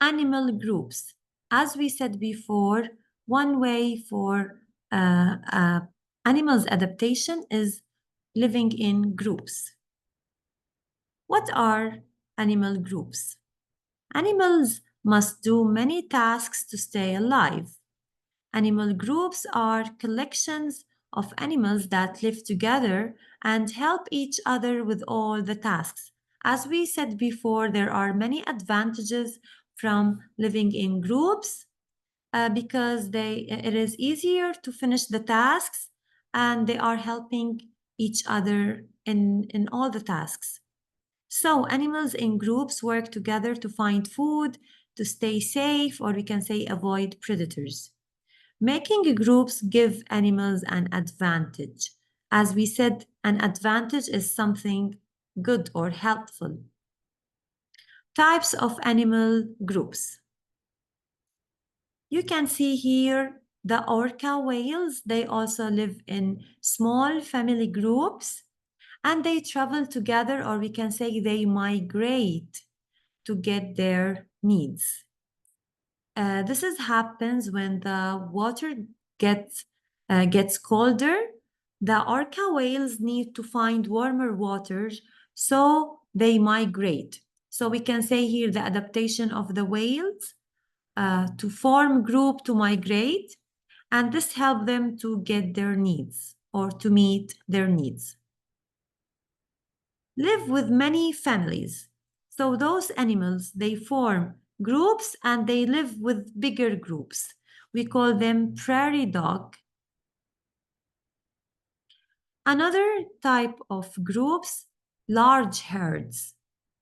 animal groups. As we said before, one way for animals' adaptation is living in groups. What are animal groups? Animals must do many tasks to stay alive. Animal groups are collections of animals that live together and help each other with all the tasks. As we said before, there are many advantages from living in groups because it is easier to finish the tasks and they are helping each other in all the tasks. So animals in groups work together to find food, to stay safe, or we can say avoid predators. Making groups give animals an advantage. As we said, an advantage is something good or helpful. Types of animal groups. You can see here the orca whales. They also live in small family groups and they travel together, or we can say they migrate to get their needs. This happens when the water gets colder. The orca whales need to find warmer waters, so they migrate. So we can say here the adaptation of the whales to form group to migrate, and this helps them to get their needs or to meet their needs. Live with many families. So those animals, they form groups and they live with bigger groups. We call them prairie dog. Another type of groups, large herds.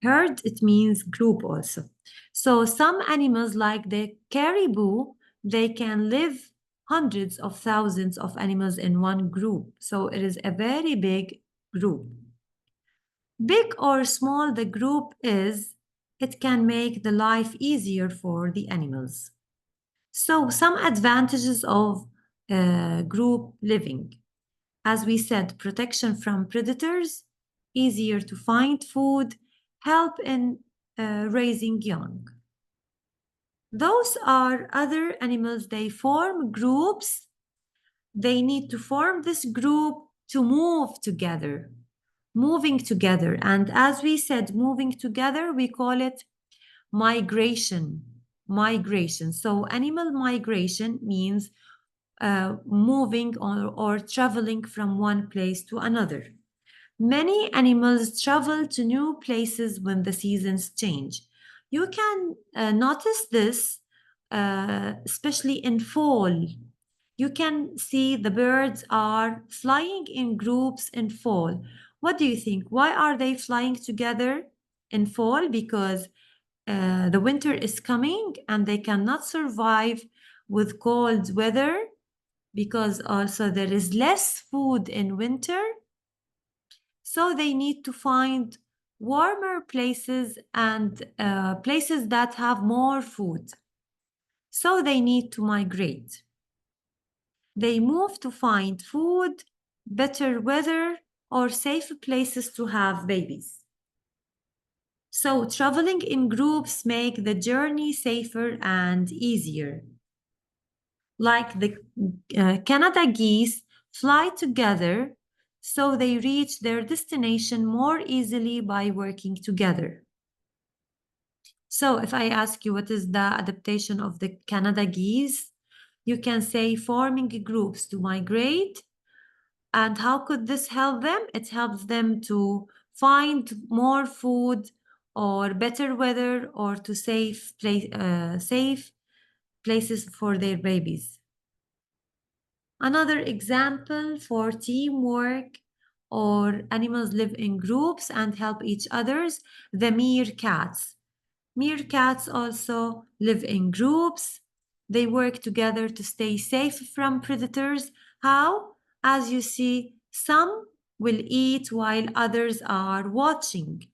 Herd, it means group also. So some animals like the caribou, they can live hundreds of thousands of animals in one group. So it is a very big group. Big or small the group is, it can make the life easier for the animals. So some advantages of group living. As we said, protection from predators, easier to find food, help in raising young. Those are other animals, they form groups. They need to form this group to move together, moving together. And as we said, moving together, we call it migration. Migration. So animal migration means moving or traveling from one place to another. Many animals travel to new places when the seasons change. You can notice this, especially in fall. You can see the birds are flying in groups in fall. What do you think? Why are they flying together in fall? Because the winter is coming and they cannot survive with cold weather because also there is less food in winter. So they need to find warmer places and places that have more food. So they need to migrate. They move to find food, better weather, or safe places to have babies. So traveling in groups make the journey safer and easier. Like the Canada geese fly together, so they reach their destination more easily by working together. So if I ask you what is the adaptation of the Canada geese, you can say forming groups to migrate. And how could this help them? It helps them to find more food or better weather or to safe places for their babies. Another example for teamwork or animals live in groups and help each others, the meerkats. Meerkats also live in groups. They work together to stay safe from predators. How? As you see, some will eat while others are watching.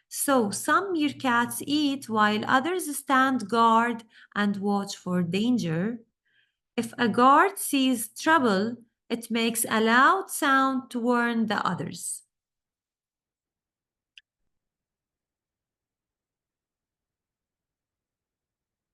So some meerkats eat while others stand guard and watch for danger. If a guard sees trouble, it makes a loud sound to warn the others.